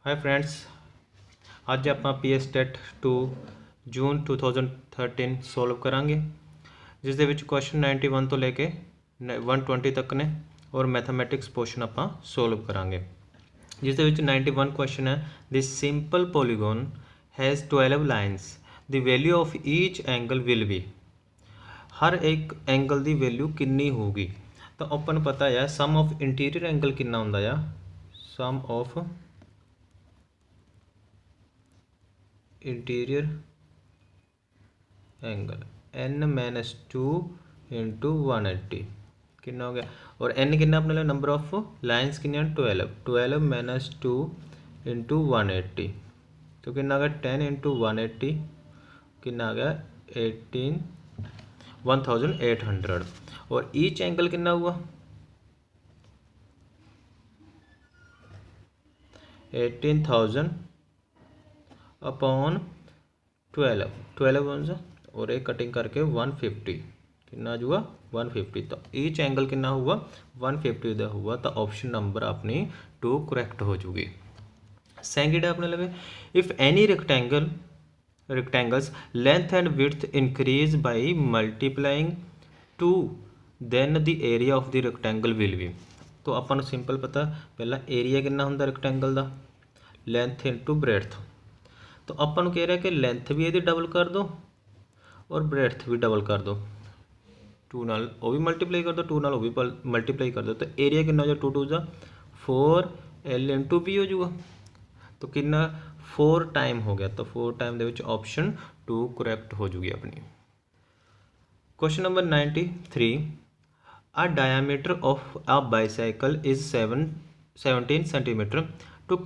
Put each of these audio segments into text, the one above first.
Hi friends, ਅੱਜ ਆਪਾਂ PS TET 2 ਜੂਨ 2013 solve ਕਰਾਂਗੇ, ਜਿਸ ਦੇ ਵਿੱਚ ਕੁਐਸਚਨ 91 ਤੋਂ ਲੈ ਕੇ 120 ਤੱਕ ਨੇ ਔਰ ਮੈਥਮੈਟਿਕਸ ਪੋਰਸ਼ਨ ਆਪਾਂ ਸੋਲਵ ਕਰਾਂਗੇ। ਜਿਸ ਦੇ ਵਿੱਚ 91 ਕੁਐਸਚਨ ਹੈ, the simple polygon has 12 lines, the value of each angle will be. ਹਰ ਇੱਕ ਐਂਗਲ ਦੀ ਵੈਲਿਊ ਕਿੰਨੀ ਹੋਊਗੀ? ਤਾਂ ਆਪਾਂ ਨੂੰ ਪਤਾ ਹੈ ਸਮ ਆਫ ਇੰਟੀਰੀਅਰ ਐਂਗਲ ਕਿੰਨਾ ਹੁੰਦਾ ਆ, sum of interior angle n-2 into 180 कितना हो गया, और n कितना अपने नंबर ऑफ लाइन्स कितने 12 -2 इंटू 180 तो कितना आ गया 10 इंटू 180 कितना आ गया 1800 और ईच एंगल कितना हुआ 18,000 अपॉन 12 और एक कटिंग करके 150 कितना जुआ 150। तो ईच एंगल कितना हुआ 150 का हुआ, तो ऑप्शन नंबर अपनी 2 करैक्ट हो जूगी। सेकंड अपने लगे, if any rectangle's length and width increase by multiplying 2 then the area of the rectangle will be. तो अपन सिंपल पता पहला एरिया कितना होंगे रेक्टेंगल का, लेंथ इंटू ब्रेड्थ। तो अपन कह रहा है कि लेंथ भी यदि डबल कर दो और ब्रेड्थ भी डबल कर दो, 2 नाल वो भी मल्टीप्लाई कर दो, 2 नाल वो भी मल्टीप्लाई कर दो, तो एरिया कितना हो जाए 2 2 जा 4 L इंटू बी हो जाऊगा। तो कितना 4 टाइम हो गया, तो 4 टाइम दे विच ऑप्शन 2 करैक्ट हो जूगी अपनी। Question number 93, a diameter of a bicycle is 17 centimetre to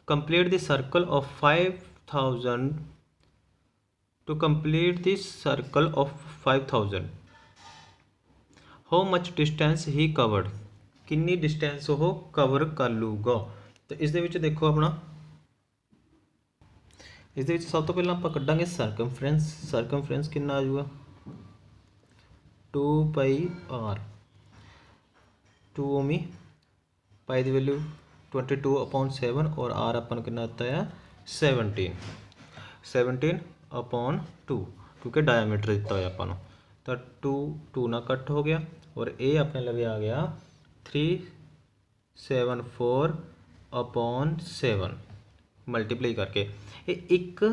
complete the circle of 5000 to complete the circle of 5000 how much distance he covered, कितनी डिस्टेंस वो कवर कर लूगा। तो इस दे विच देखो अपना, इस दे विच सब तो पहला आप कड्डांगे सरकमफ्रेंस कितना आ जाऊगा 2πr, 2 ओमी पाई की वैल्यू 22/7 और आर अपन कितना आता है 17/2 क्योंकि डायमीटर दिता है अपन, तो 2 ना कट हो गया और ये अपने लगे आ गया 374/7 मल्टीप्लाई करके ये एक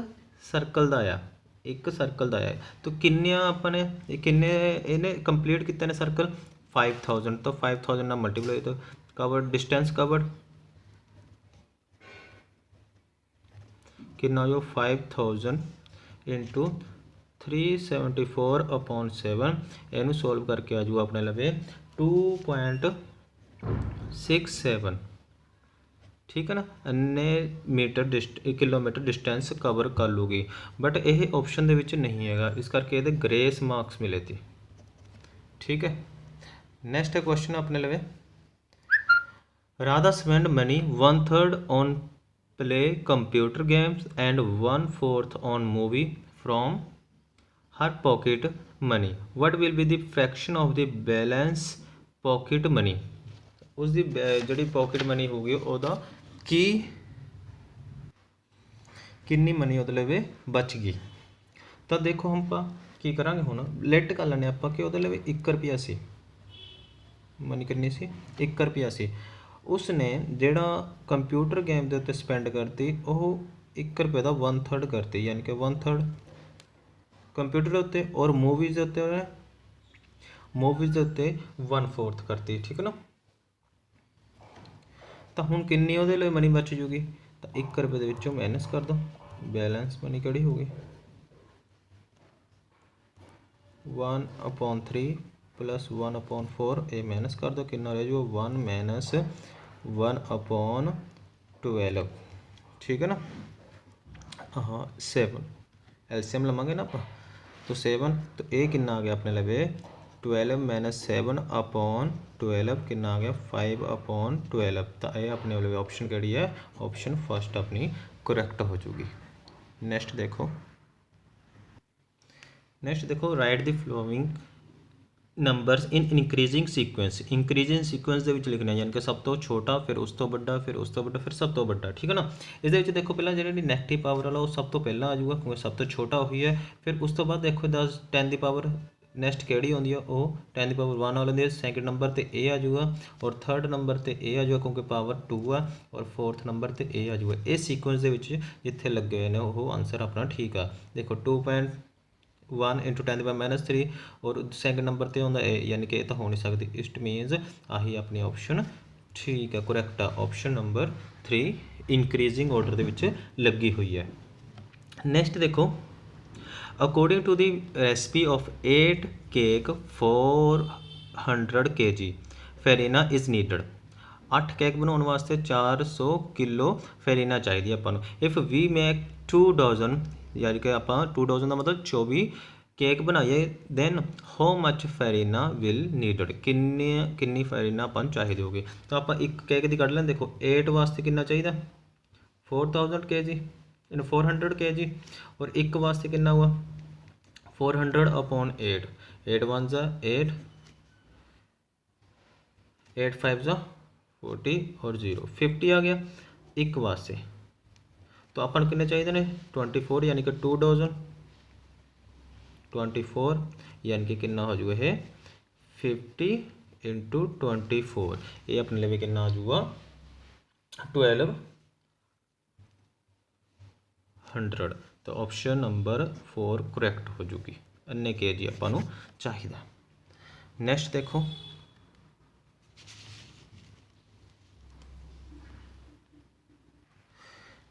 सर्कल का आया, एक सर्कल का आया। तो किन्ने अपने किन्ने इन्हें कंप्लीट कितने ने सर्कल 5000, तो 5000 ना मल्टीप्लाई तो कवर्ड डिस्टेंस कवर्ड कितना जो 5000 इंटू 374/7 इनू सोल्व करके आ जाओ अपने लगे 2.67, ठीक है ना, अन्ने किलोमीटर डिस्टेंस कवर कर लूगी। बट यह ऑप्शन दे विच नहीं है, इस करके ये ग्रेस मार्क्स मिले थे, ठीक है। नैक्सट क्वेश्चन अपने लगे, Radha spend money 1/3 on play computer games and 1/4 on movie from her pocket money, what will be the fraction of the balance pocket money। उसकी जी पॉकेट मनी होगी ਉਹਦਾ की किन्नी मनी ਉਹਦੇ ਲਵੇ बच गई। तो देखो हम की करांगे हुण लेट कर लैने आप कि ਉਹਦੇ ਲਵੇ 1 रुपया सी मनी कितनी सी 1 रुपया सी, उसने जोड़ा कंप्यूटर गेम के उत्ते स्पेंड करती वो 1 रुपये का 1/3 करती, यानी कि 1/3 कंप्यूटर के उत्ते और मूवीज़ के उत्ते 1/4 करती, ठीक है ना। तो हुण किन्नी उहदे लई मनी बच जूगी, तो 1 रुपये दे विचों माइनस कर दो, बैलेंस मनी किहड़ी होगी 1/3 प्लस 1/4 ये माइनस कर दो, कितना रह जाओ 1 माइनस 1/12, ठीक है ना। हाँ 7 एलसीएम लवांगे ना आप, तो 7 तो ये कितना आ गया अपने लगे 12 माइनस 7/12 कितना आ गया 5/12, तो ये अपने लगे ऑप्शन कड़ी है, ऑप्शन फर्स्ट अपनी करैक्ट हो जूगी। नेक्स्ट देखो write the following numbers in increasing sequence, increasing sequence ਦੇ ਵਿੱਚ ਲਿਖਣਾ, ਯਾਨੀ ਕਿ ਸਭ ਤੋਂ ਛੋਟਾ, ਫਿਰ ਉਸ ਤੋਂ ਵੱਡਾ, ਫਿਰ ਉਸ ਤੋਂ ਵੱਡਾ, ਫਿਰ ਸਭ ਤੋਂ ਵੱਡਾ, ਠੀਕ ਹੈ ਨਾ। ਇਸ ਦੇ ਵਿੱਚ ਦੇਖੋ ਪਹਿਲਾਂ ਜਿਹੜੀ ਨੈਗੇਟਿਵ ਪਾਵਰ ਵਾਲਾ ਉਹ ਸਭ ਤੋਂ ਪਹਿਲਾਂ ਆ ਜਾਊਗਾ, ਕਿਉਂਕਿ ਸਭ ਤੋਂ ਛੋਟਾ ਉਹੀ ਹੈ। ਫਿਰ ਉਸ ਤੋਂ ਬਾਅਦ ਦੇਖੋ 10 ਦੀ ਪਾਵਰ ਨੈਕਸਟ ਕਿਹੜੀ ਆਉਂਦੀ ਆ, ਉਹ 10 ਦੀ ਪਾਵਰ 1 ਵਾਲੀ ਹੁੰਦੀ ਹੈ। ਸੈਕਿੰਡ ਨੰਬਰ 'ਤੇ ਇਹ ਆ ਜਾਊਗਾ, ਔਰ ਥਰਡ ਨੰਬਰ 'ਤੇ ਇਹ ਆ ਜਾਊਗਾ, ਕਿਉਂਕਿ ਪਾਵਰ 2 ਆ, ਔਰ ਫੋਰਥ ਨੰਬਰ 'ਤੇ ਇਹ ਆ ਜਾਊਗਾ। ਇਹ ਸੀਕੁਐਂਸ ਦੇ ਵਿੱਚ ਜਿੱਥੇ ਲੱਗੇ ਹੋਏ ਨੇ ਉਹ ਆਨਸਰ ਆਪਣਾ ਠੀਕ ਆ। ਦੇਖੋ 2.1 × 10⁻³ और सैकेंड नंबर पर आउंदा ए, यानी कि तो हो नहीं सकती। इट मीनस आही अपनी ऑप्शन ठीक है, करैक्ट आ ऑप्शन नंबर 3 इनक्रीजिंग ऑर्डर दे विच लगी हुई है। नैक्सट देखो, according to the recipe of 8 cake 400 kg farina is needed. 8 cake बनाने वास्ते 400 किलो फेरीना चाहिए अपन। इफ़ वी मेक 2 डजन, यानी कि आप 2 डजन का मतलब 24 केक बनाइए, then how much फेरीना will needed, किन्नी फेरीना अपन चाहिए होगी। तो आप एक केक की कढ़ लें। देखो 8 वास्ते कितना चाहिए, 4000 kg इन 400 kg, और एक वास्ते कितना हुआ 400/8, 8 1 ज़ा 8, 8 5 ज़ा 40 और 0 50 आ गया एक वास्ते। तो अपन कितने चाहिए ने 24, यानी कि 2 डजन 24, यानी कि कितना हो जाएगा ये 50 × 24, ये अपने लिए कितना आ जाऊगा 1200। तो ऑप्शन नंबर 4 करैक्ट हो जूगी। अन्य kg अपन चाहिए। नैक्सट देखो,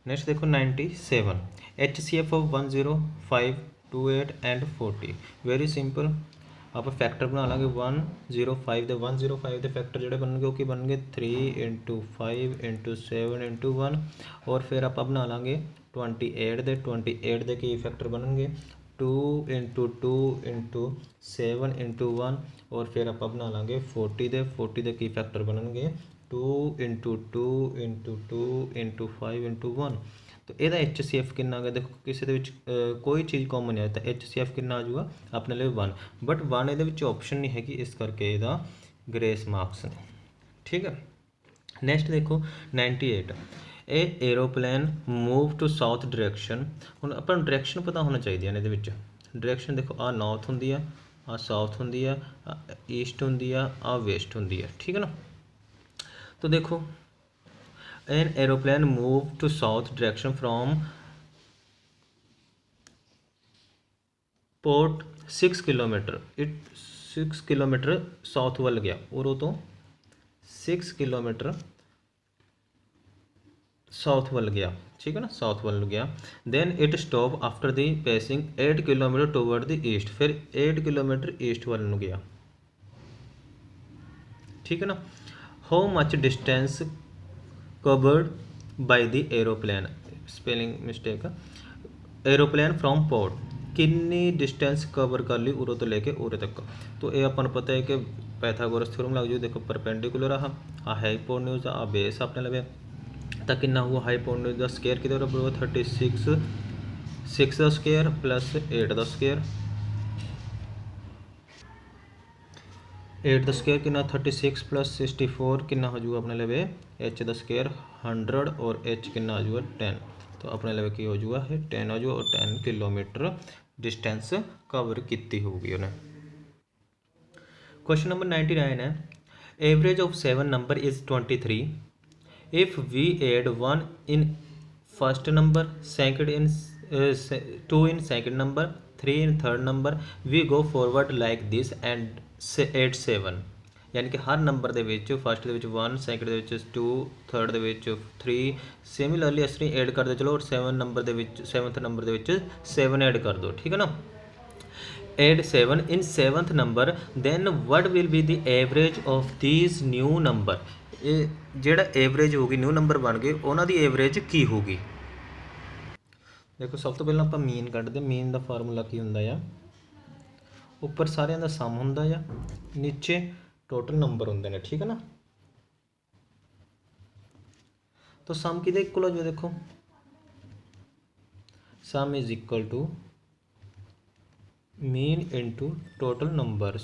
नेक्स्ट देखो 97 HCF of 105 28 and 40। Very simple, आप फैक्टर बना लाँगे 105 ਦੇ 105 ਦੇ फैक्टर ਜਿਹੜੇ ਬਣਨਗੇ ਉਹ ਕੀ ਬਣਨਗੇ 3 × 5 × 7 × 1, और फिर आप बना लाँगे 28 ਦੇ 28 ਦੇ ਕੀ फैक्टर बननगे 2 × 2 × 7 × 1, और फिर आप बना लाँगे 40 ਦੇ 40 ਦੇ ਕੀ फैक्टर बननगे 2 × 2 × 2 × 5 × 1। तो यदा HCF कितना आ गया, देखो किसी कोई चीज़ कॉमन है तो HCF कितना आ जाऊगा अपने लिए 1, बट 1 ये ऑप्शन नहीं हैगी, इस करके यदा ग्रेस मार्क्स ने, ठीक है। नैक्सट देखो 98 a aeroplane move to south direction. हुण अपन डायरैक्शन पता होना चाहिए ने, डायरैक्शन देखो आ नॉर्थ होंदी है, आ साउथ होंदी है, आ ईस्ट होंदी है, आ वेस्ट होंदी है, ठीक है ना। तो देखो an aeroplane move to south direction from port 6 kilometre, it 6 kilometre south वाल गया, और तो 6 किलोमीटर साउथ वाल गया, ठीक है ना, साउथ वाल गया। Then it stop after the passing 8 kilometre toward the east, फिर 8 किलोमीटर ईस्ट वाल गया, ठीक है ना। How much distance covered by the aeroplane, spelling mistake, aeroplane from port, कितनी डिस्टेंस कवर कर ली उरे तो लेके उरे तक। तो ये अपन पता है कि पैथागोरस थ्योरम लग जाए। देखो परपेंडिकुलर आ हाइपोटेन्यूज आ बेस अपने लगे, तो कितना हुआ हाइपोटेन्यूज का स्केयर कितने बराबर 36, 6 का स्केयर प्लस 8 का स्केयर, 8 का स्केयर कितना 36 + 64 कितना हो जाऊगा अपने लिए h का स्केयर 100, और h कितना हो जाऊगा 10। तो अपने लिए की हो जाऊगा है 10 हो जाऊगा, और 10 किलोमीटर डिस्टेंस कवर की होगी उन्हें। क्वेश्चन नंबर 99 है average of 7 number is 23। If we add 1 in first number, second in 2 in second number, 3 in third number, we go forward like this and 8 7, यानी कि हर नंबर के फस्ट 1, सैकंड 2, थर्ड 3, सिमिलरली इस तरह add कर दो चलो, और 7th नंबर 7 ऐड कर दो, ठीक है ना। Add 7 in 7th number, then what will be the average of these new number. ये जेड़ा एवरेज होगी न्यू नंबर बन गए उन्हों की एवरेज की होगी। देखो सब तो पहले आप मीन कढ़ते, मीन का फार्मूला की होंगे आ, उपर सारिਆਂ का सम होंगे आ, नीचे टोटल नंबर होंगे ने, ठीक है ना। तो सम कि इक्वल हो जाए, देखो sum is equal to mean into total numbers,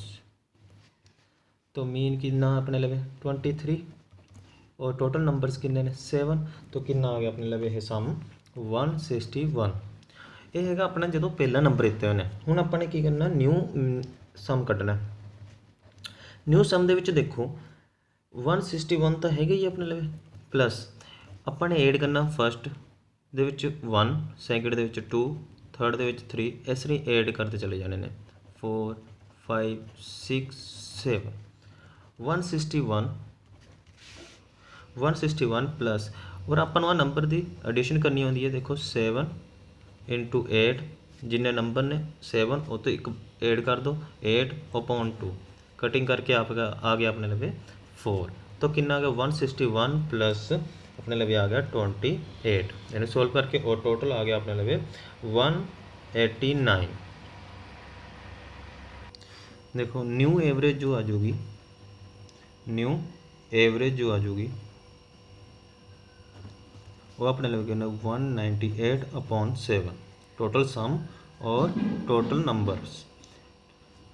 तो मीन कितना अपने लवे 23 और टोटल नंबर्स किन्ने ने 7 तो कितना आ गया अपने लवे ये सम 161। ये हैगा अपना जो पहला नंबर दिते हुए हैं। हुण आपां ने की करना न्यू सम कड्ढना। न्यू सम दे विच देखो 161 तो हैगा ही अपने लवे प्लस आपां ने ऐड करना फस्ट दे विच 1 सैकेंड दे विच 2 थर्ड दे विच 3 इस तरह ऐड करते चले जाने ने 4 5 6 7 161 प्लस और आपां नूं नंबर की एडिशन करनी होंदी है। देखो 7 इंटू 8 जिन्ने नंबर ने 7 वो तो एक ऐड कर दो 8 अपॉन 2 कटिंग करके आप आ गया अपने लगे 4 तो कितना आ गया 161 प्लस अपने लगे आ गया 28 यानी सोल्व करके और टोटल आ गया अपने लगे 189। देखो न्यू एवरेज जो आ जाएगी न्यू एवरेज जो आ जाएगी वो अपने लगे 198 अपॉन 7 टोटल सम और टोटल नंबर्स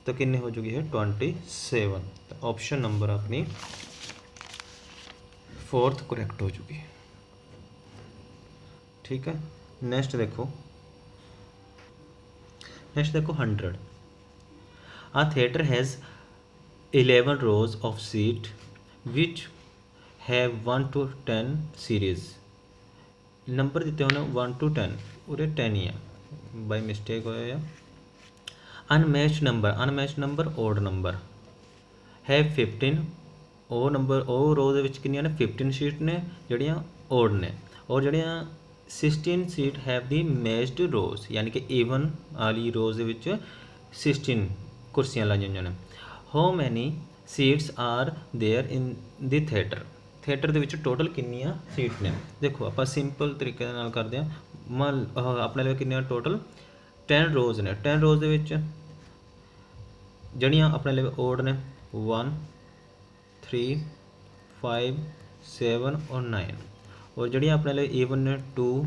तो कितने हो चुकी है 27। तो ऑप्शन नंबर अपनी 4th करेक्ट हो चुकी है। ठीक है नेक्स्ट देखो 100 आ theatre has 11 rows of seat which have 1 to 10 series number दिते होने 1 to 10 उरे 10 ही है बाई मिस्टेक होया। अनमैच्ड नंबर ओड नंबर है 15 ओ नंबर ओ रो दे विच कितनियां ने 15 सीट ने जड़ियाँ ओड ने और जड़ियाँ 16 सीट हैव दी मैच्ड रोज यानी कि ईवन वाली रोज दे विच 16 कुर्सियां लाई होईयां ने। How many seats are there in the theatre दे विच टोटल कितनियां सीट ने। देखो आप सिंपल तरीके दे नाल करदे हां मान अपने लिए कितनियां टोटल 10 रोज ने 10 रोज दे विच जड़ियाँ अपने लिए ओड ने 1 3 5 7 और 9 और जड़ियाँ अपने लिए ईवन ने 2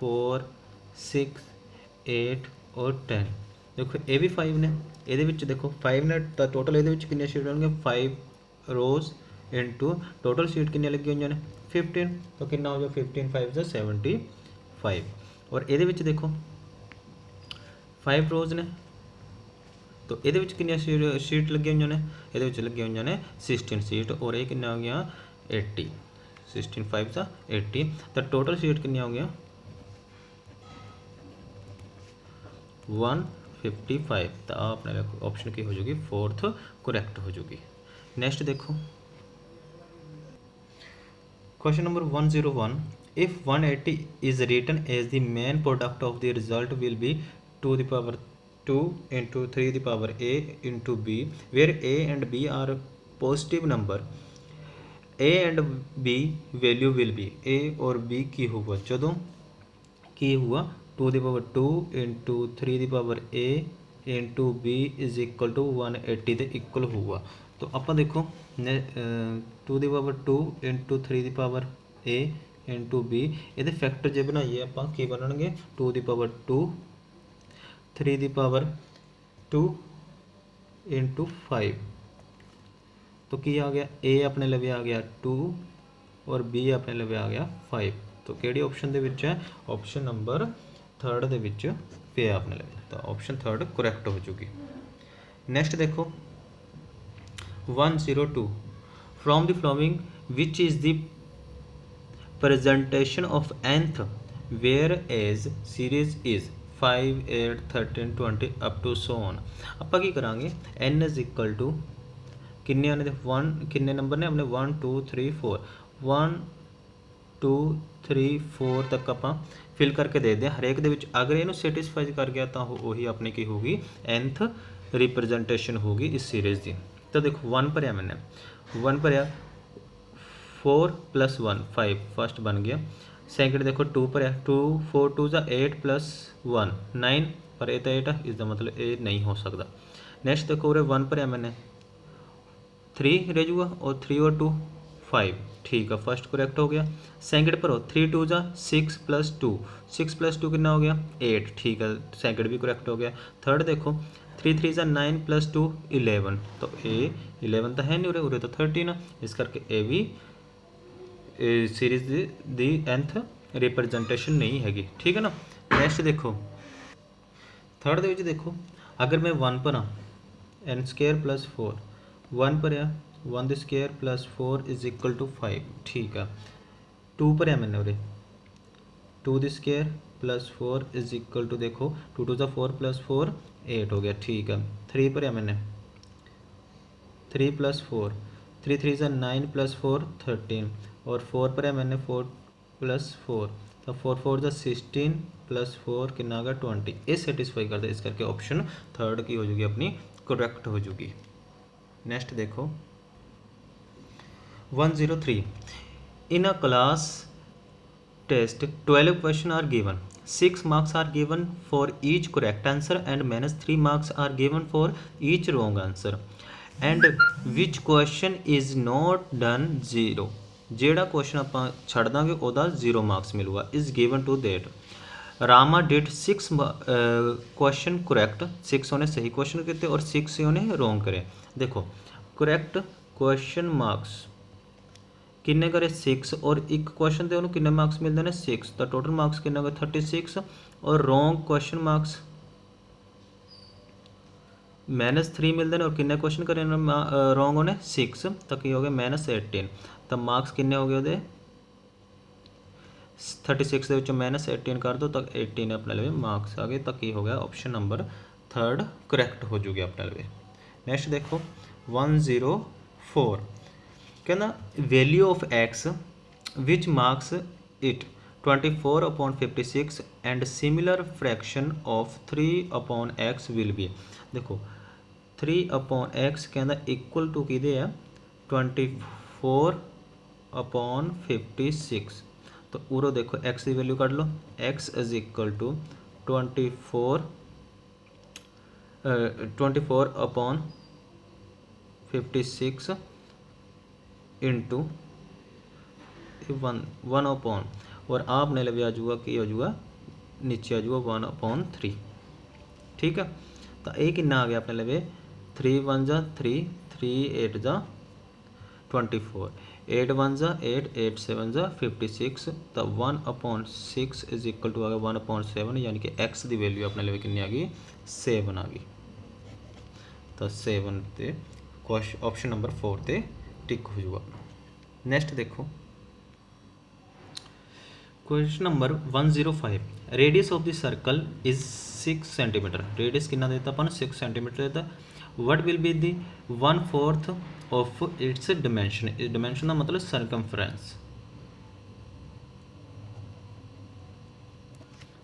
4 6 8 और 10। देखो ये भी 5 ने ये देखो 5 ने तो टोटल ये कितने सीट होंगे 5 रोज इंटू टोटल सीट कितनी लगी हुई ने 15 तो कितना हो जाए 15 5 75 और ये देखो 5 रोज ने तो ये कितनी सीट लगी हुई ने ये लगी हुई ने 16 सीट और ये कितना हो गया 80 16 5 80 तो टोटल सीट कितनी हो गया 155 तो अपने ऑप्शन की हो जाएगी 4th करेक्ट हो जाएगी। नेक्स्ट देखो question number 101 if 180 is written as the main product of the result will be 2 the power 2 into 3 the power a into b where a and b are positive number a and b value will be a और b की हुआ जदों की हुआ 2 the power 2 into 3 the power a into b is equal to 180 ਦੇ equal हुआ। तो आप देखो 2 the power 2 into 3 the power a into b ये फैक्टर जो बनाइए आप की बनने 2 the power 2 3 the power 2 into 5 तो की आ गया a अपने लवे आ गया 2 और b अपने लवे आ गया 5 तो केड़ी ऑप्शन दे विच है ऑप्शन नंबर 3rd दे विच पे अपने लवे तो ऑप्शन 3rd करेक्ट हो चुकी। नेक्स्ट देखो 102 from the following which is the presentation of nth whereas series is 5 8 13 20 up to so on ਆਪਾਂ ਕੀ ਕਰਾਂਗੇ n is equal to किन्ने आने 1 किन्ने नंबर ने अपने 1 2 3 4 1 2 3 4 तक ਆਪਾਂ फिल करके दे दें हरेक दे विच अगर इनू सैटिस्फाई कर गया तो वही अपनी की होगी nth रिप्रजेंटेशन होगी इस सीरीज़ की। तो देखो 1 भरिया मैंने 1 भरिया 4 + 1 5 फर्स्ट बन गया सैकेंड देखो 2 भरिया 2 4 2 8 + 1 9 पर ये तो 8 है इसका मतलब ये नहीं हो सकता। नेक्स्ट देखो उरे 1 भरिया मैंने 3 रह जाऊगा और 3 और 2 5 ठीक है फर्स्ट करेक्ट हो गया। सैकेंड पर 3 2 6 + 2 6 + 2 कितना हो गया 8 ठीक है सैकेंड भी करेक्ट हो गया। थर्ड देखो 3 3 ज़ा 9 प्लस 2 11, तो ए 11 तो है नहीं उरे, उरे तो 13, इस करके ए भी सीरीज़ दी nth रिप्रजेंटेशन नहीं हैगी। ठीक है ना। नैक्सट देखो थर्ड दे देखो, अगर मैं 1 पर एन स्केयर प्लस 4 1 पर 1 the square plus 4 is equal to 5। ठीक है। 2 पर मैंने उरे 2 the square plus 4 is equal to, देखो 2 2 ज़ा 4 प्लस 4 8 हो गया। ठीक है। 3 पर मैंने 3 प्लस 4 3 3 ज़ा 9 प्लस 4 13, और 4 पर मैंने 4 प्लस 4, तो 4 4 ज़ा 16 प्लस 4 कितना आ गया 20। ये सेटिस्फाई कर दे, इस करके ऑप्शन थर्ड की हो जाएगी अपनी करेक्ट हो जाएगी। नेक्स्ट देखो 103, in a class test 12 question are given, 6 marks are given for each correct answer and minus 3 marks are given for each wrong answer, and which question is not done 0, ਜਿਹੜਾ question ਆਪਾਂ ਛੱਡ ਦਾਂਗੇ ਉਹਦਾ 0 marks ਮਿਲੂਗਾ। is given to that Rama did 6 question correct, 6 ਉਹਨੇ सही question ਕੀਤੇ और 6 ਉਹਨੇ wrong करे। देखो करेक्ट क्वेश्चन मार्क्स किन्ने करे 6, और एक क्वेश्चन ते उन्होंने किन्ने मार्क्स मिलते हैं 6, तो टोटल मार्क्स किन्ने हो 36, और रॉन्ग क्वेश्चन मार्क्स -3 मिलते हैं, और किन्ने क्वेश्चन करे रॉन्ग होने 6, तो की हो गया -18, तो मार्क्स किन्ने हो गए वो 36 के -18 कर दो, तो 18 अपने लिए मार्क्स आ गए, तो की हो गया ऑप्शन नंबर थर्ड करैक्ट हो जाएगी अपने लिए। नैक्सट देखो 104, कहना value of x which marks it 24/56 and similar fraction of 3/x will be. देखो 3/x कहना इक्वल टू कि 24/56, तो उरो देखो x की वैल्यू कट लो, x is equal to 24/56 into 1/, और आपने लगे आ जाऊगा कि हो जाऊगा नीचे आ जाऊगा 1/3। ठीक है। तो ये कितना आ गया अपने लगे 3 1 ज़ा 3 3 8 ज़ा 24, 8 1 ज़ा 8 8 7 ज़ा 56, तो 1/6 इज इक्वल टू आ गया 1/7, यानी कि x की वैल्यू अपने लिए कितनी आ गई 7 आ गई। तो 7 ते ऑप्शन नंबर 4 ते टिक हो जाऊगा। नेक्स्ट देखो question number 105, radius of the circle is 6 centimetre, radius कितना देता अपन 6 सेंटीमीटर देता। What will be the 1/4 of its dimension, इस डिमेंशन का मतलब सरकमफ्रेंस।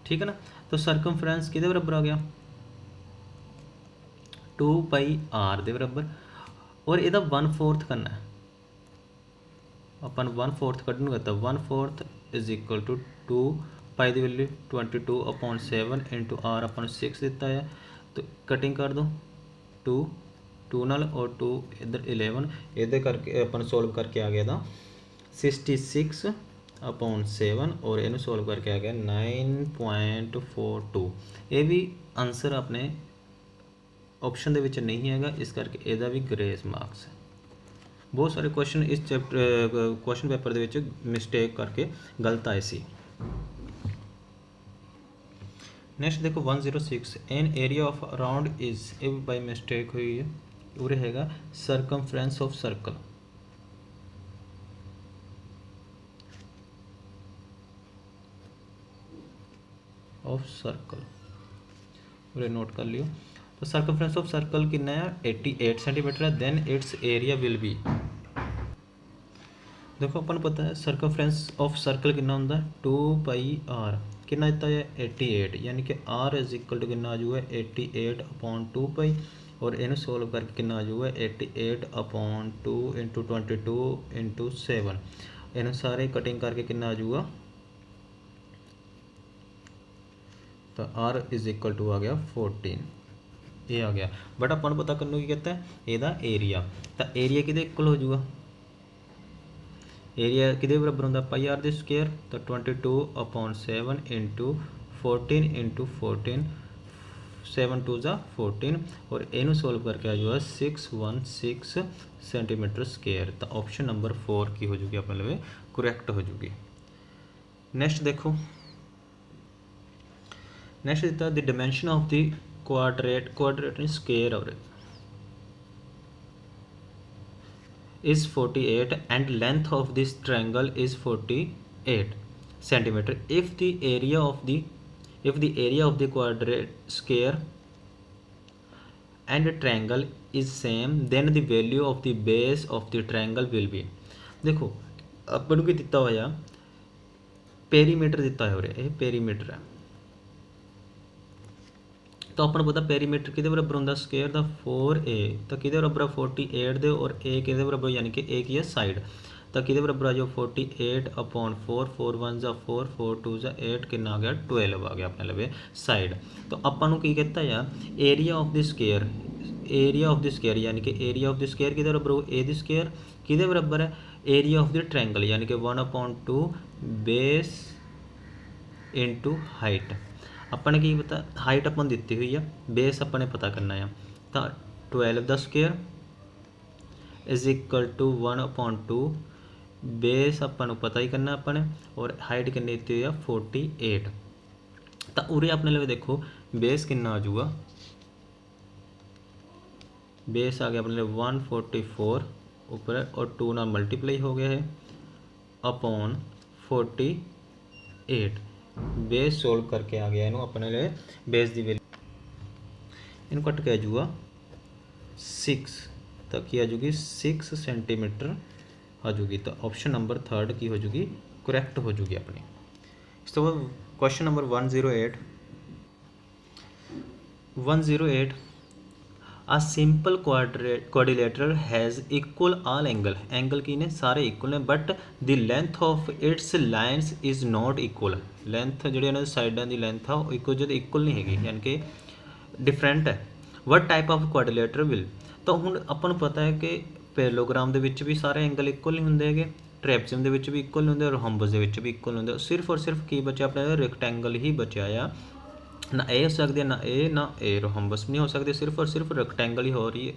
ठीक है ना। तो सरकमफ्रेंस किहदे बराबर आ गया 2πr दे बराबर, और ਇਹਦਾ 1/4 करना है अपन 1/4 कटूंगा, तो 1/4 इज इक्वल टू 2 पाई की वैल्यू 22/7 इंटू r अपन 6 दिता है, तो कटिंग कर दो 2 2 नाल और 2 इधर 11, ये करके अपन सोल्व करके आ गया था 66/7, और इन्हें सोल्व करके आ गया 9.42। ये भी आंसर अपने ऑप्शन दे विच नहीं है, इस करके ਇਹਦਾ भी ग्रेस मार्क्स है। बहुत सारे क्वेश्चन इस चैप्टर क्वेश्चन पेपर ਦੇ ਵਿੱਚ मिस्टेक करके गलत आए सी। नेक्स्ट देखो 106, an area of around is, ये भी बाई मिस्टेक हुई है, उरे हैगा सरकमफ्रेंस ऑफ सर्कल। उरे नोट कर लियो। तो सर्कमफ्रेंस ऑफ सर्कल कितना है 88 सेंटीमीटर है, then its area will be, देखो अपन पता है सर्कमफ्रेंस ऑफ सर्कल कितना होंगे 2πr, कितना दिता है 88, यानी कि r इज इक्वल टू कितना आ जाऊगा 88/2π, और इन्हें सोल्व करके कितना आ जाऊगा 88/2 इंटू 22 इंटू 7, इन्हें सारे कटिंग करके कितना आ जाऊगा, तो r इज इक्वल टू आ गया 14, ये आ गया। बट अपन पता करने की कहता है ਇਹਦਾ एरिया, तो एरिया किदे इक्वल हो जाऊगा, एरिया किदे बराबर होंगे πr द स्क्वायर, तो 22/7 इंटू 14 इंटू 14 7 2 ज़ा 14 और इनू सोल्व करके आ जाएगा 616 सेंटीमीटर स्केयर। तो ऑप्शन नंबर 4 की हो जूगी अपने लिए करैक्ट हो जूगी। नैक्सट देखो, नैक्सट दिता the dimension of the quadratic square और is 48 and length of this triangle is 48 centimeter. If the area of the quadrate square and triangle is same then the value of the base of the triangle will be। देखो अपन को दिता होया perimeter दिता है, ये perimeter है तो अपन पता पेरीमीटर किहदे बराबर होंदा स्केयर दा 4a तो किहदे बराबर 48 दे और a किहदे बराबर यानी कि a की है साइड तो किहदे बराबर आ जाओ 48 अपॉन 4 4 1 ज़ा 4 4 2 ज़ा 8 कितना आ गया 12 आ गया अपने लवे साइड। तो अपन को की कहता है area of the square, area of the square यानी कि एरिया ऑफ द स्केयर किहदे बराबर हो ए द स्केयर किहदे बराबर है एरिया ऑफ द ट्रायंगल यानी कि 1/2 बेस इनटू हाइट। अपने की पता हाइट अपन दी हुई है, बेस अपने पता करना है तो 12 the square is equal to 1/2 base अपन पता ही करना अपने और हाइट कितनी दी हुई है 48। तो उरे अपने लिए देखो बेस कितना आ जाऊगा, बेस आ गया अपने लिए 144 ऊपर और 2 ना मल्टीप्लाई हो गया है अपॉन 48 बेस सोल्व करके आ गया इनू अपने लिए बेस की वैल्यू इन कट के आ जाऊगा 6 तक की आ जाऊगी 6 सेंटीमीटर आ जाऊगी। तो ऑप्शन नंबर 3 की हो जाऊगी करैक्ट हो जाऊगी अपनी। इस तो बाद क्वेश्चन नंबर 108 आ simple quadrilateral has equal all angle की ने सारे इक्वल ने but the length of its lines is not equal. Length जी इन्होंने साइडों की लेंथ है इक्वल नहीं हैगी यानी कि डिफरेंट है। What type of quadrilateral will तो हुण अपन पता है कि पैरेललोग्राम दे विच भी सारे एंगल इक्वल नहीं होंगे है, ट्रैपजियम दे विच भी इक्वल नहीं होंगे और रोम्बस दे विच भी इक्वल होंगे। सिर्फ और सिर्फ की बचा अपने रेक्टेंगल ही बचा आ ना ए हो सकती है ना ए रोम्बस भी नहीं हो सकती, सिर्फ और सिर्फ रेक्टेंगल ही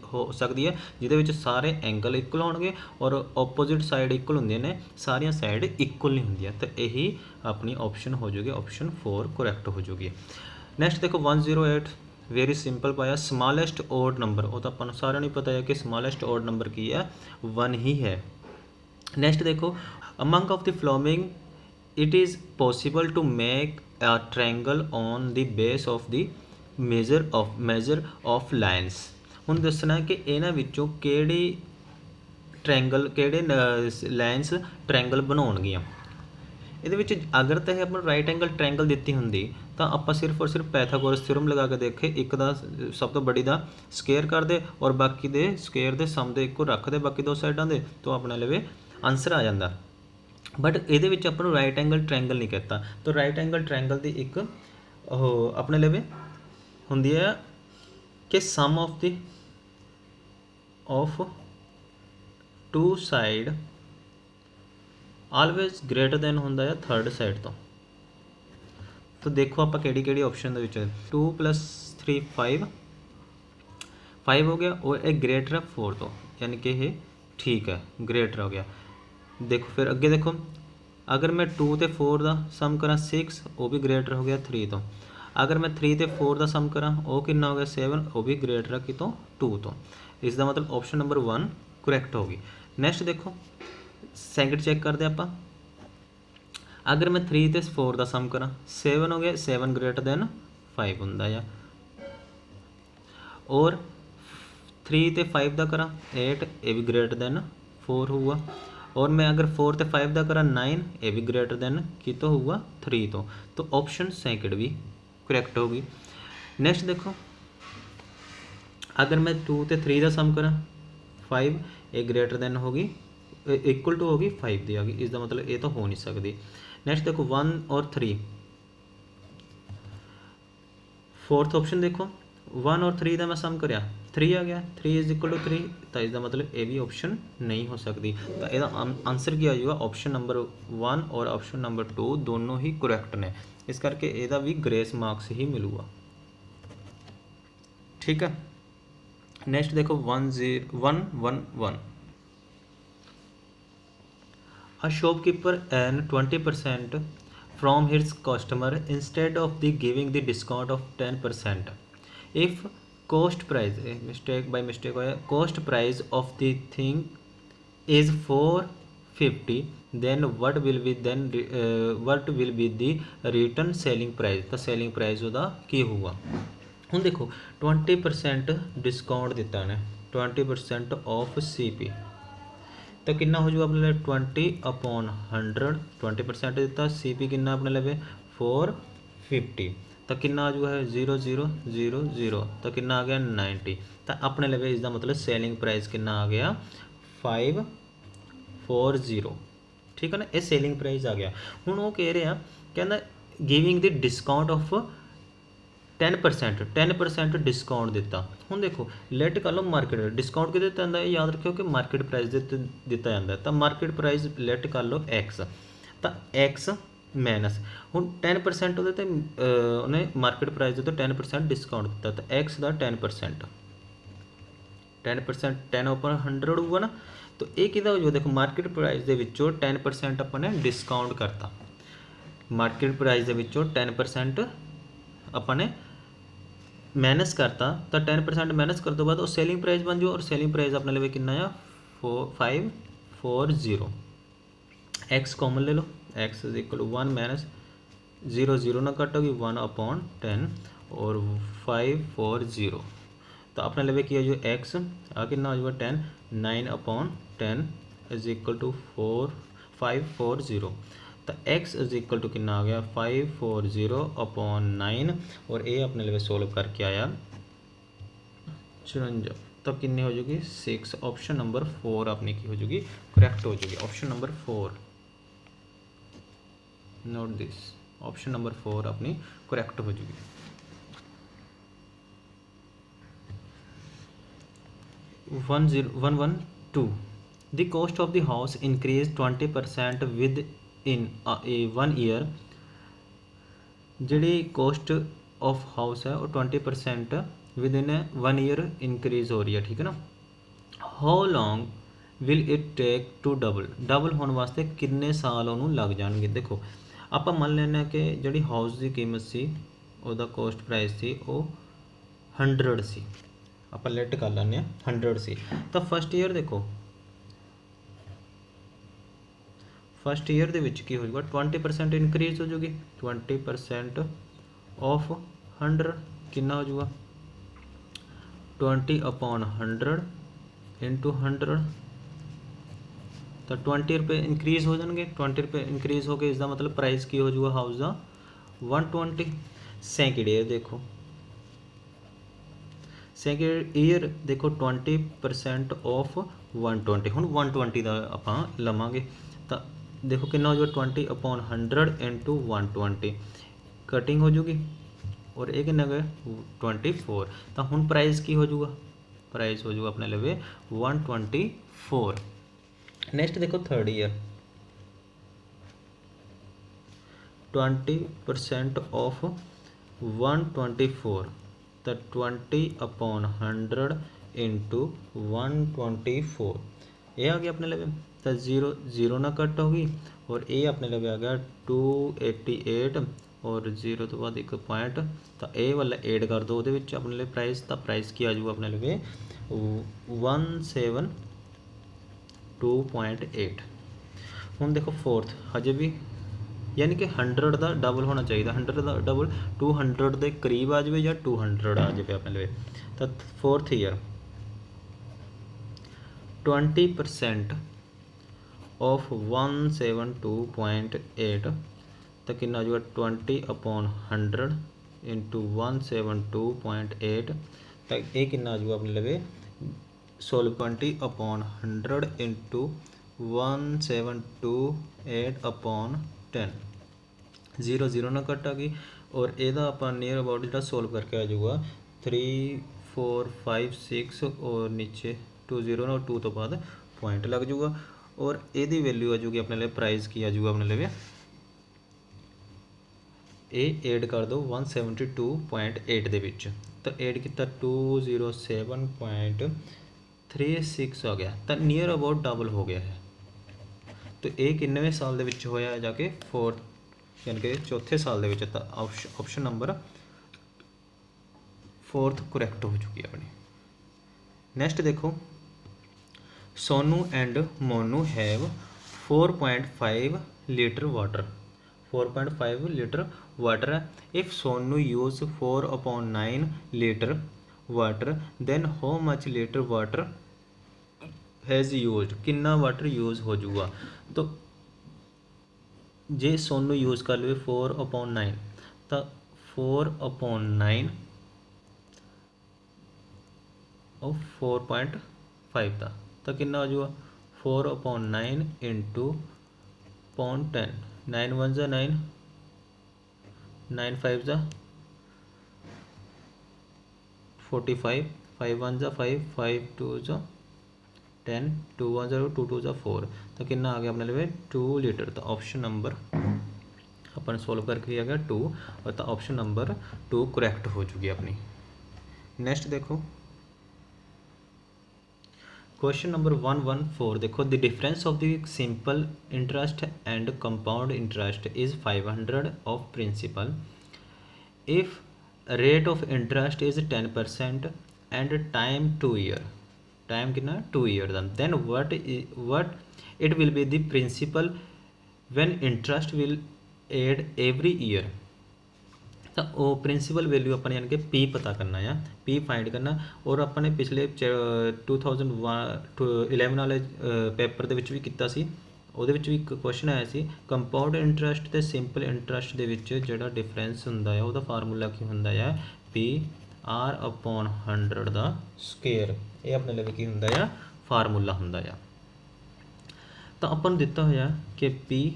हो सकती है जिहदे सारे एंगल इक्वल होंगे और ओपोजिट साइड इक्वल होंगे ने सारिया साइड इक्वल नहीं होंगे। तो यही अपनी ऑप्शन हो जाएगी ऑप्शन 4 करैक्ट हो जाएगी। नैक्सट देखो 108 वेरी सिंपल पाया स्मॉलेस्ट ओड नंबर वो तो अपन सारे नहीं पता है कि स्मॉलेस्ट ओड नंबर की है 1 ही है। नैक्सट देखो among of the following it is possible to make a triangle on the base of the measure of lines। हुण दसना कि इन्हां विचों किहड़ी ट्रायंगल किहड़े लाइनस ट्रायंगल बनाउणगीਆਂ। ਇਹਦੇ ਵਿੱਚ अगर तो अपन राइट एंगल ट्रायंगल दी होंगी तो आप सिर्फ और सिर्फ पैथागोरस थ्योरम लगा के देखे एक दा सब तो बड़ी दा स्केयर कर दे और बाकी दे स्केयर दे सम दे इक्को रख दे बाकी दो साइडों दे तो अपने लिए आंसर आ जाता। बट ये अपन राइट एंगल ट्रायंगल नहीं कहता। तो राइट एंगल ट्रायंगल की एक अपने लिए होंगी है कि sum of two side always greater than होंदा है थर्ड साइड तो देखो आप किहड़ी ऑप्शन दे विच 2 + 3 5 हो गया और एक ग्रेटर है 4 तो यानी कि ये ठीक है ग्रेटर हो गया। देखो फिर अगे देखो अगर मैं 2 ते 4 का सम करा 6 वो भी ग्रेटर हो गया 3 तो। अगर मैं 3 ते 4 का सम करा वो कितना हो गया 7 वो भी ग्रेटर है कितों 2 तो। इसका मतलब ऑप्शन नंबर 1 करैक्ट होगी। नैक्सट देखो सैकेंड चेक करते आप अगर मैं 3 ते 4 का सम करा 7 हो गया 7 ग्रेटर दैन 5 होंदा है और 3 ते 5 का करा 8 ये भी ग्रेटर दैन 4 होगा और मैं अगर 4 ते 5 का करा 9 ये भी ग्रेटर दैन कितों होगा 3 तो ऑप्शन सेकंड भी करैक्ट होगी। नैक्सट देखो अगर मैं 2 ते 3 का सम करा 5 ये ग्रेटर दैन होगी इक्वल टू होगी 5 दी आ गई इसका मतलब ये तो हो नहीं सकती। नैक्सट देखो 1 और 3 फोर्थ ऑप्शन देखो 1 और 3 का मैं सम करया 3 आ गया 3 इज इक्वल टू 3 तो इसका मतलब ये भी ऑप्शन नहीं हो सकती। तो यदा आंसर क्या आएगा ऑप्शन नंबर 1 और ऑप्शन नंबर 2 दोनों ही करैक्ट ने इस करके यदा भी ग्रेस मार्क्स ही मिलूगा। ठीक है। नेक्स्ट देखो 10111, a shopkeeper earn 20% from his customer instead of the giving the discount of 10%. If cost price mistake by mistake होया cost price of the thing is 450, then what will be the return selling price? तो selling price ਉਹਦਾ ਕੀ ਹੋਊਗਾ। ਹੁਣ ਦੇਖੋ 20% discount दिता ने 20% of CP, तो कितना हो जाएगा अपने लिए 20/100, 20% दिता CP कितना अपने लिए 450, तो कितना आ जाएगा 0000, तो कितना आ गया 90, तो अपने लिए इसका मतलब सेलिंग प्राइस कितना आ गया 540, ठीक है ना, ये सेलिंग प्राइस आ गया। हूँ वो कह रहे हैं कहना giving the discount of 10% discount दिता। हूँ देखो लेट कर लो मार्केट डिस्काउंट कि दिता जाता है, याद रखियो कि मार्केट प्राइस दिता जाता है, तो मार्केट प्राइस लेट कर लो X, तो X माइनस हूँ 10% उन्हें मार्केट प्राइस तो 10% डिस्काउंट दिता, तो X का 10% 10/100 होगा ना, तो ये कितना हो जाएगा देखो मार्केट प्राइस के विचों 10% अपने डिस्काउंट करता, मार्केट प्राइस के विचों 10% अपने माइनस करता, तो 10% माइनस करने बाद सेलिंग प्राइस बन जाओ, और सेलिंग प्राइस अपने लिए कितना आ 540। X कॉमन ले लो, X इज इक्वल 1 माइनस 00 ना कट होगी 1/10 और 540, तो अपने लिए किया जो X आ कितना हो जाएगा 10, 9/10 इज इक्वल टू 540, तो X इज इक्वल टू कितना आ गया 540/9, और ये अपने लिए सोल्व करके आया 54, तो कितनी हो जाएगी 6, ऑप्शन नंबर 4 अपनी की हो जाएगी करेक्ट हो जाएगी, option number 4, note this, option number 4 अपनी करेक्ट हो जाएगी। 112, the cost of the house increased 20% within a 1 year, जी कॉस्ट ऑफ हाउस है और 20% विदिन 1 ईयर इंक्रीज हो रही है, ठीक है ना। How long will it take to double होने वास्ते कितने साल उन्होंने लग जाएंगे। देखो आप मान लेना कि जी हाउस की कीमत सी ਉਹਦਾ कॉस्ट प्राइस सी वो 100 सी, आप लेट कर लें 100 सी, तो फस्ट ईयर देखो फस्ट ईयर के की हो जाएगा 20% इनक्रीज हो जाएगी, 20% ऑफ 100 कितना हो जाएगा 20/100 इंटू 100, तो 20 रुपये इंक्रीज हो जाएंगे, 20 रुपये इंक्रीज हो गए, इसका मतलब प्राइस की हो जाएगा हाउस का 120। सेकंड ईयर देखो, सेकंड ईयर देखो 20% ऑफ 120, हूँ 120 का आप लवांगे, तो देखो कितना हो जाएगा 20/100 इंटू 120, कटिंग हो जाएगी, और एक कितना गया 24, तो हूँ प्राइस की हो जाएगा, प्राइस हो जाएगा अपने लिए 124। नेक्स्ट देखो थर्ड ईयर 20% ऑफ 124, तो 20/100 इंटू 124, ये आ गया अपने लिए, तो 0 ना कट होगी, और ये अपने लिए आ गया 288, और 0 तो बाद एक पॉइंट, तो ये वाला ऐड कर दो वो अपने लिए प्राइस, तो प्राइस की आ जाऊगा अपने लिए 172.8। हूँ देखो फोर्थ हजे भी यानी कि 100 का डबल होना चाहिए, 100 का डबल 200 के करीब आ जाए या 200 आ जाए अपने लिए, तो फोर्थ ईयर 20% ऑफ 172.8, तो कितना जो 20/100 इंटू 172.8, तो ये कितना जो अपने लगे 20/100 इंटू 172.8/10, 0 ना कट आ गई, और यदा आप नियर अबाउट जो सोल्व करके आ जाऊगा 3 4 5 6 और नीचे 2 0 ना 2 तो बाद पॉइंट लग जाऊगा, और यदी वैल्यू आ जाऊगी अपने लिए प्राइस की आ जाऊगा अपने लिए ਇਹ ਐਡ ਕਰ ਦਿਓ 172.8 ਦੇ ਵਿੱਚ, ਤਾਂ ਐਡ ਕੀਤਾ 207.36 ਆ ਗਿਆ, ਤਾਂ ਨੀਅਰ ਅਬਾਊਟ ਡਬਲ ਹੋ ਗਿਆ ਹੈ। तो ये किन्नवें साल के होया है जाके फोर्थ यानी कि चौथे साल के, तो ऑप्शन नंबर 4 करैक्ट हो चुकी है अपनी। नैक्सट देखो, Sonu and Monu have 4.5 litre water, 4.5 litre water है। If Sonu use 4/9 litre water than how much litre water has use, कितना वाटर यूज़ हो जाऊगा। तो जे सोनू यूज़ कर लो 4/9, तो 4/9 और 4.5 का तो कितना हो जाऊगा 4/9 इंटू 0.10, 9 1 जा 9, 9 5 जा 45, 5 1 जा 5, 5 2 जा 10, 2 1 जा 2 2 जा 4, तो कितना आ गया अपने लिए 2 लीटर। तो ऑप्शन नंबर अपन सोल्व करके आ गया 2, और तो ऑप्शन नंबर 2 करैक्ट हो चुकी है अपनी। नेक्स्ट देखो क्वेश्चन नंबर 114, देखो the difference of the simple interest and compound interest is 500 of principal if rate of interest is 10% and time 2 year, time कितना 2 ईयर का, then what it will be the principal when interest will add every year. तो वो principal value अपन यानी कि P पता करना है, P find करना। और अपने पिछले 2011 वाले पेपर के भी किया सी, ਉਹਦੇ ਵਿੱਚ ਵੀ ਇੱਕ ਕੁਐਸਚਨ ਆਇਆ ਸੀ ਕੰਪਾਊਂਡ ਇੰਟਰਸਟ ਤੇ ਸਿੰਪਲ ਇੰਟਰਸਟ ਦੇ ਵਿੱਚ ਜਿਹੜਾ ਡਿਫਰੈਂਸ ਹੁੰਦਾ ਹੈ ਉਹਦਾ ਫਾਰਮੂਲਾ ਕੀ ਹੁੰਦਾ ਹੈ ਪੀ r/100 ਦਾ ਸਕੁਅਰ। ਇਹ ਆਪਣੇ ਲਈ ਕੀ ਹੁੰਦਾ ਆ ਫਾਰਮੂਲਾ ਹੁੰਦਾ ਆ। ਤਾਂ ਆਪਾਂ ਨੂੰ ਦਿੱਤਾ ਹੋਇਆ ਕਿ ਪੀ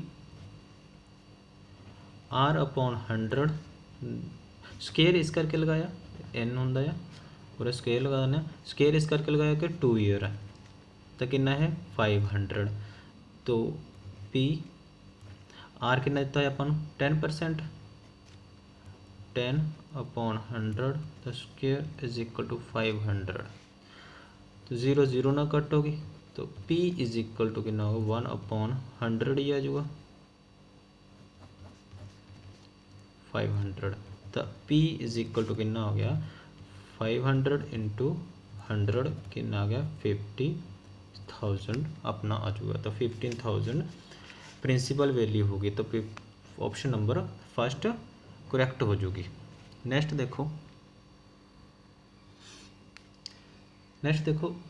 r/100 ਸਕੁਅਰ ਇਸ ਕਰਕੇ ਲਗਾਇਆ n ਹੁੰਦਾ ਆ, ਪੂਰਾ ਸਕੁਅਰ ਲਗਾ ਦਿੰਦੇ ਹਾਂ। ਸਕੁਅਰ ਇਸ ਕਰਕੇ ਲਗਾਇਆ ਕਿ 2 ईयर है, तो कितना है 500। तो पी आर कितना दिता है अपन 10%, 10/100 the square is equal to 500। तो 0 0 ना कट होगी, तो पी इज इक्वल टू कितना होगा 1/100 ही आ जाऊगा 500। तो पी इज इक्वल टू कितना हो गया 500 इंटू 100 कितना आ गया 50,000 अपना आ जाएगा। तो 15,000 प्रिंसिपल वैल्यू होगी, तो ऑप्शन नंबर फर्स्ट करेक्ट हो जाएगी। नेक्स्ट देखो,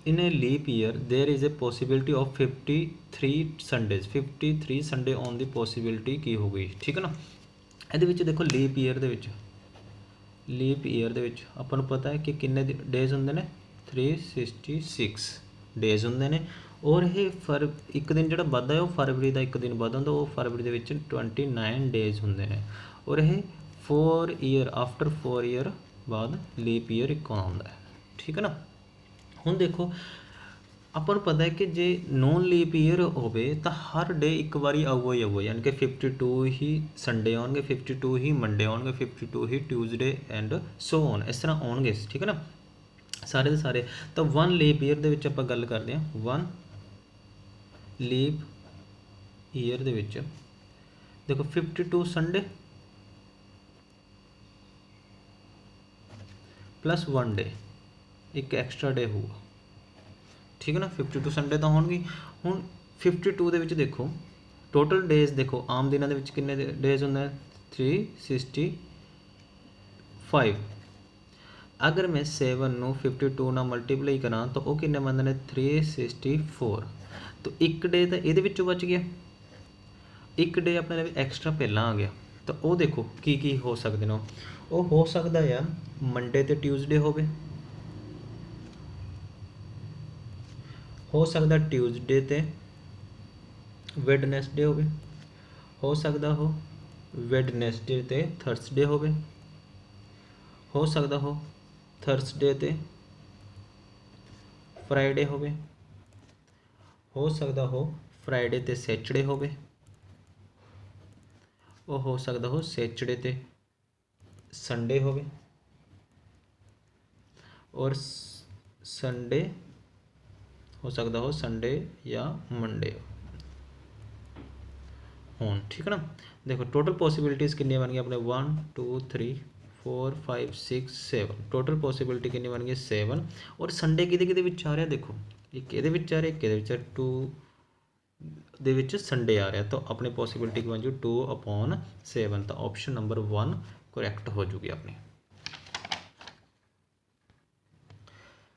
in a leap year there is a possibility of 53 Sundays, 53 Sunday आने की पॉसिबिलिटी की हो गई, ठीक है ना। ये देखो लीप ईयर अपन पता है कि किन्ने डेज होंगे ने 366 डेज होंगे ने। और ये एक दिन जो वाधा है वो फरवरी का एक दिन वाधा होंगे, वो फरवरी के 29 डेज होंगे ने। और ये 4 ईयर आफ्टर 4 ईयर बाद लीप ईयर एक आउंदा है, ठीक है ना। हुण देखो अपन पता है कि जे नॉन लीप ईयर होवे तो हर डे एक बारी आऊगा ही आऊगा, यानी कि 52 ही संडे आउणगे, 52 ही मंडे आउणगे, 52 ही ट्यूजडे एंड सो ऑन, इस तरह आउणगे, ठीक है ना सारे के सारे। तो 1 लीप ईयर दे विच आपां गल करते हैं, 1 लीप ईयर दे विच देखो 52 संडे प्लस 1 डे, एक एक्स्ट्रा डे होगा, ठीक है ना। 52 संडे तो होंगे। हुण 52 दे विच देखो टोटल डेज देखो आम दिनों के कितने डेज होंगे 365। अगर मैं 7 नूं 52 नाल मल्टीप्लाई करा तो वो कितने बनते हैं 364। तो एक डे तो ये बच गया, एक डे अपने एक्स्ट्रा पहला आ गया। तो वो देखो की हो सकते हैं, वो हो सकता है मंडे तो ट्यूजडे हो सकता ट्यूजडे तो वैडनसडे हो सकता हो वैडनसडे तो थर्सडे हो सकता हो थर्सडे तो फ्राइडे हो सकता हो फ्राइडे तो सैटरडे हो सकता हो सैटरडे तो संडे होवे और संडे हो सकता हो संडे या मंडे होन, ठीक है ना। देखो टोटल पॉसिबिलिटीज़ कितनी बन गई अपने 1 2 3 4 5 6 7, टोटल पॉसिबिलिटी कितनी बन गई 7। और संडे किहदे विच आ रहा, देखो एक इहदे विच आ रहा, एक इहदे विच 2 ਦੇ ਵਿੱਚ ਸੰਡੇ ਆ ਰਿਹਾ, ਤਾਂ ਆਪਣੀ ਪੋਸੀਬਿਲਿਟੀ ਬਣ ਜੂ 2/7, ਤਾਂ ਆਪਸ਼ਨ ਨੰਬਰ 1 ਕਰੈਕਟ ਹੋ ਜੂਗੀ ਆਪਣੀ।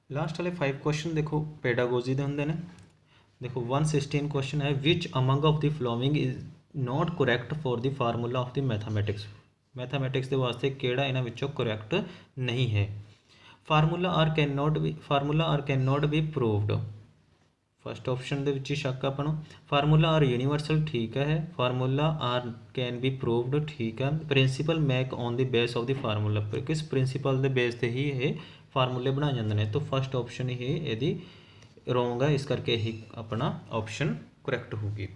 ਲਾਸਟ ਵਾਲੇ 5 ਕੁਐਸਚਨ ਦੇਖੋ ਪੈਡਾਗੋਜੀ ਦੇ ਹੁੰਦੇ ਨੇ। ਦੇਖੋ 116 ਕੁਐਸਚਨ ਹੈ, which among of the following is not correct for the formula of the mathematics. Mathematics ਦੇ ਵਾਸਤੇ ਕਿਹੜਾ ਇਹਨਾਂ ਵਿੱਚੋਂ ਕਰੈਕਟ ਨਹੀਂ ਹੈ। Formula are can not be proved, first option ਦੇ ਵਿੱਚ ਸ਼ੱਕ ਆਪਾਂ ਨੂੰ। ਫਾਰਮੂਲਾ ਆਰ ਯੂਨੀਵਰਸਲ, ਠੀਕ ਹੈ। Formula are can be proved, ਠੀਕ ਹੈ। Principal make on the base of the formula, ਕਿਸ ਪ੍ਰਿੰਸੀਪਲ ਦੇ ਬੇਸ ਤੇ ਹੀ ਇਹ ਫਾਰਮੂਲੇ ਬਣਾਏ ਜਾਂਦੇ ਨੇ। ਤਾਂ ਫਸਟ ਆਪਸ਼ਨ ਹੀ ਇਹਦੀ ਰੋਂਗ ਹੈ, ਇਸ ਕਰਕੇ ਹੀ ਆਪਣਾ ਆਪਸ਼ਨ ਕਰੈਕਟ ਹੋਊਗੀ।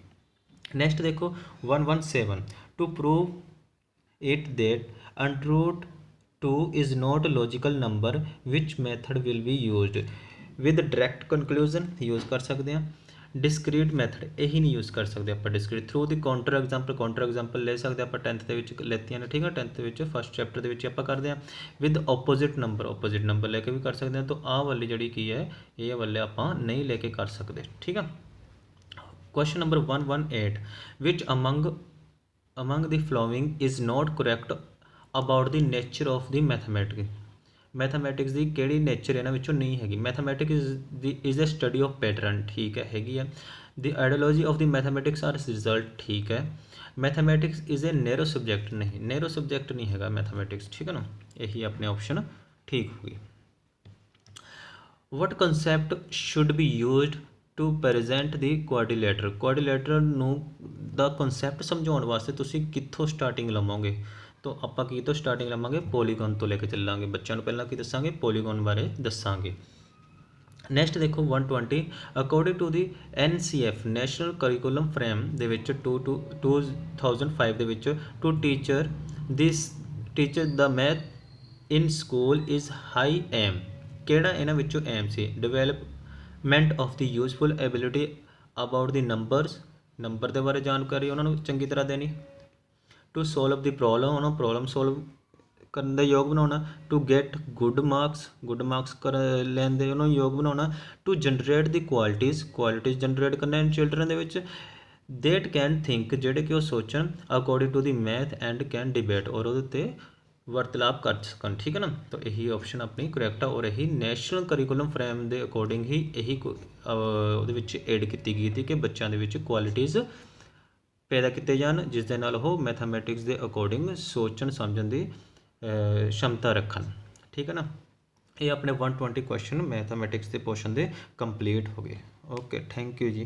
ਨੈਕਸਟ ਦੇਖੋ 117, to prove it that under root 2 is not a logical number, which method will be used? With direct conclusion use कर सकते हैं। डिस्क्रीट मैथड यही नहीं यूज़ कर सकते आप। Discrete through the counter example ले सकते आप, 10th के लेतियां ने, ठीक है। 10th फस्ट चैप्टर के आप करते हैं। विद ओपोजिट नंबर लेके भी कर सकते हैं। तो आह वाली जी की है ये वाले आप नहीं लेके कर सकते, ठीक है। Question number 118, which among the following is not correct about the nature of the mathematics की किहड़ी नेचर इन्हां विचों नहीं हैगी। Mathematics is a study of pattern, ठीक है, हैगी है। The ideology of the mathematics are result, ठीक है। Mathematics is a narrow subject, नहीं नैरो सब्जैक्ट नहीं हैगा मैथमैटिक्स, ठीक है ना। यही अपने ऑप्शन ठीक होगी। What concept should be used to present the quadrilateral नूं दा कंसैप्ट समझाउण वास्ते तुसीं कित्थों स्टार्टिंग लवोगे। तो आपां की तो स्टार्टिंग लवांगे पॉलीगॉन तो लेके चलांगे। बच्चों को पहला की दसांगे पॉलीगॉन बारे दसांगे। नैक्सट देखो 120, according to the NCF national curriculum frame दे विच 2005 दे विच to teacher the math in school is high aim, किहड़ा इन्हां विचों एम सी। Development of the useful ability about the number दे बारे जानकारी उन्होंने चंगी तरह देनी। To solve the problem solve करने का योग बनाना। टू गैट गुड मार्क्स कर लैंदे उन्होंने योग बनाना। To generate the qualities generate करना इन चिल्ड्रन दे विच। देट कैन थिंक, जेडे कि सोचन according to the math and can debate, और वो वार्तालाप कर सकन, ठीक है ना। तो यही ऑप्शन अपनी करैक्ट है, और यही नैशनल करिकुलम फ्रेम के अकॉर्डिंग ही यही एड की गई थी कि बच्चों के क्वालिटीज़ पैदा किए जान, जिस दे नाल वो मैथमैटिक्स के अकॉर्डिंग सोचन समझन की क्षमता रखन, ठीक है ना। ये अपने 120 क्वेश्चन मैथमैटिक्स के पोर्शन के कंप्लीट हो गए। Okay, thank you ji.